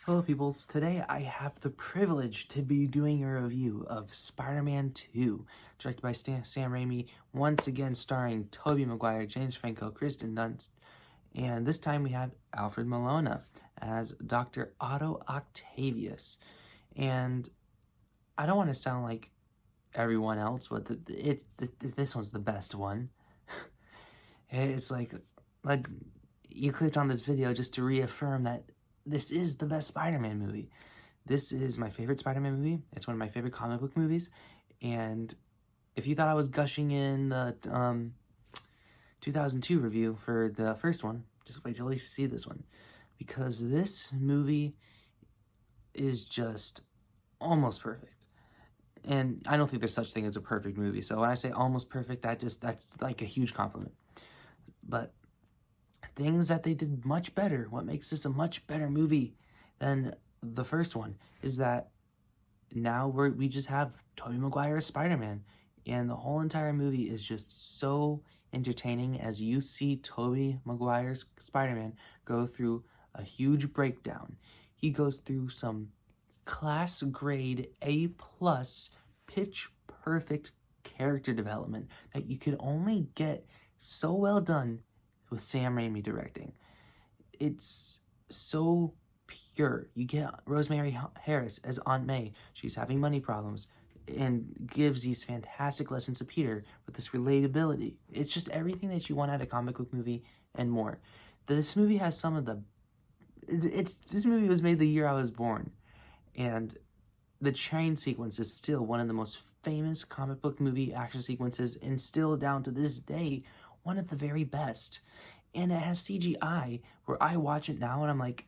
Hello peoples, today I have the privilege to be doing a review of Spider-Man 2, directed by Sam Raimi, once again starring Tobey Maguire, James Franco, Kristen Dunst, and this time we have Alfred Molina as Dr. Otto Octavius. And I don't want to sound like everyone else, but this one's the best one. It's like you clicked on this video just to reaffirm that this is the best Spider-Man movie. This is my favorite Spider-Man movie. It's one of my favorite comic book movies. And if you thought I was gushing in the 2002 review for the first one, just wait till you see this one. Because this movie is just almost perfect. And I don't think there's such thing as a perfect movie. So when I say almost perfect, that's like a huge compliment. But things that they did much better, what makes this a much better movie than the first one, is that now we just have Tobey Maguire as Spider-Man, and the whole entire movie is just so entertaining as you see Tobey Maguire's Spider-Man go through a huge breakdown. He goes through some class grade A plus pitch perfect character development that you can only get so well done with Sam Raimi directing. It's so pure. You get Rosemary Harris as Aunt May. She's having money problems and gives these fantastic lessons to Peter with this relatability. It's just everything that you want out of a comic book movie and more. This movie has some of the... This movie was made the year I was born, and the train sequence is still one of the most famous comic book movie action sequences, and still down to this day, one of the very best. And it has CGI where I watch it now and I'm like,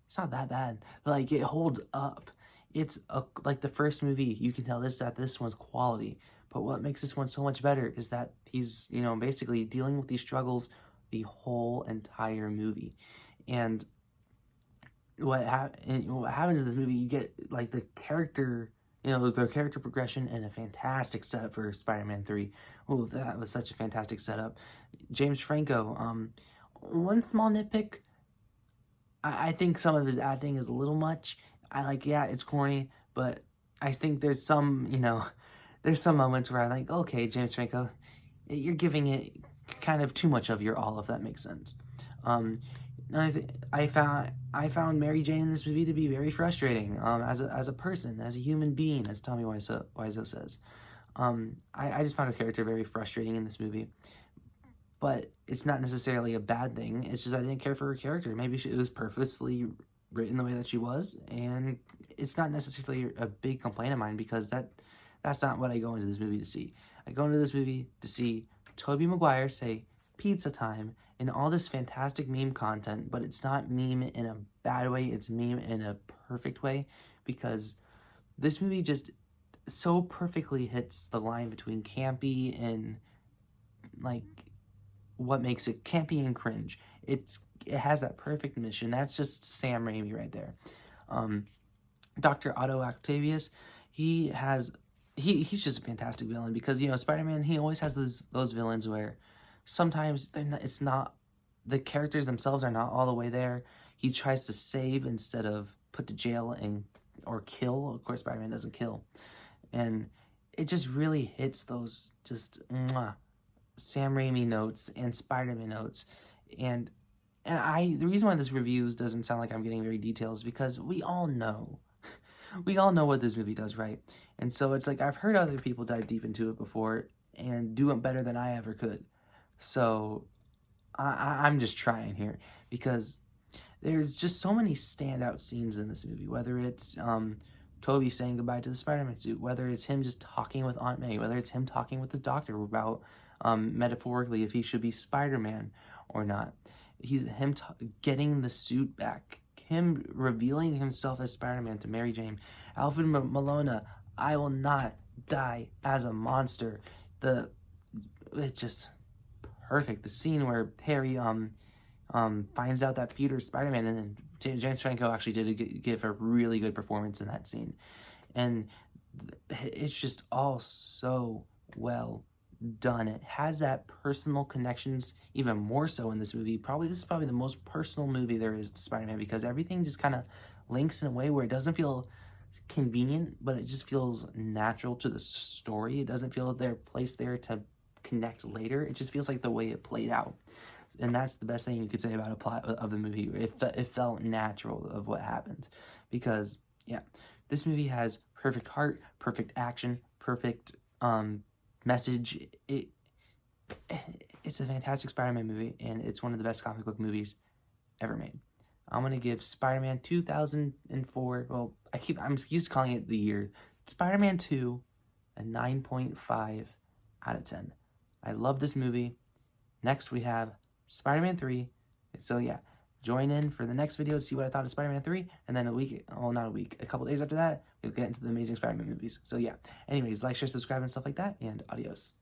it's not that bad. Like, it holds up. It's like the first movie, you can tell that this one's quality. But what makes this one so much better is that he's, basically dealing with these struggles the whole entire movie. And what happens in this movie, you get like the character progression and a fantastic setup for Spider-Man 3. Oh, that was such a fantastic setup. James Franco, one small nitpick, I think some of his acting is a little much. Yeah, it's corny, but I think there's there's some moments where I'm like, okay, James Franco, you're giving it kind of too much of your all, if that makes sense. I found Mary Jane in this movie to be very frustrating, as a person, as a human being, as Tommy Wiseau says. I just found her character very frustrating in this movie. But it's not necessarily a bad thing. It's just I didn't care for her character. Maybe it was purposely written the way that she was, and it's not necessarily a big complaint of mine, because that's not what I go into this movie to see. I go into this movie to see Tobey Maguire say pizza time and all this fantastic meme content, but it's not meme in a bad way, it's meme in a perfect way, because this movie just so perfectly hits the line between campy and like what makes it campy and cringe. It has that perfect mission. That's just Sam Raimi right there. Dr. Otto Octavius, he's just a fantastic villain, because Spider-Man, he always has those villains where sometimes it's not, the characters themselves are not all the way there. He tries to save instead of put to jail or kill. Of course, Spider-Man doesn't kill, and it just really hits those just Sam Raimi notes and Spider-Man notes. And the reason why this review doesn't sound like I'm getting very detailed is because we all know what this movie does, right? And so it's like, I've heard other people dive deep into it before and do it better than I ever could. So I'm just trying here, because there's just so many standout scenes in this movie, whether it's Tobey saying goodbye to the Spider-Man suit, whether it's him just talking with Aunt May, whether it's him talking with the doctor about metaphorically if he should be Spider-Man or not. Him getting the suit back, him revealing himself as Spider-Man to Mary Jane. Alfred Molina, I will not die as a monster. It's just perfect. The scene where Harry finds out that Peter's Spider-Man, and then James Franco actually did give a really good performance in that scene. And it's just all so well done. It has that personal connections even more so in this movie. This is probably the most personal movie there is to Spider-Man, because everything just kind of links in a way where it doesn't feel convenient, but it just feels natural to the story. It doesn't feel they're placed there to connect later. It just feels like the way it played out. And that's the best thing you could say about a plot of the movie. It felt natural of what happened, because yeah, this movie has perfect heart, perfect action, perfect message. It's a fantastic Spider-Man movie, and it's one of the best comic book movies ever made. I'm gonna give Spider-Man 2004. Well, I'm used to calling it the year. Spider-Man 2 a 9.5 out of 10. I love this movie. Next we have Spider-Man 3. So yeah, join in for the next video to see what I thought of Spider-Man 3, and then a couple days after that, we'll get into the Amazing Spider-Man movies. So yeah, anyways, like, share, subscribe, and stuff like that, and adios.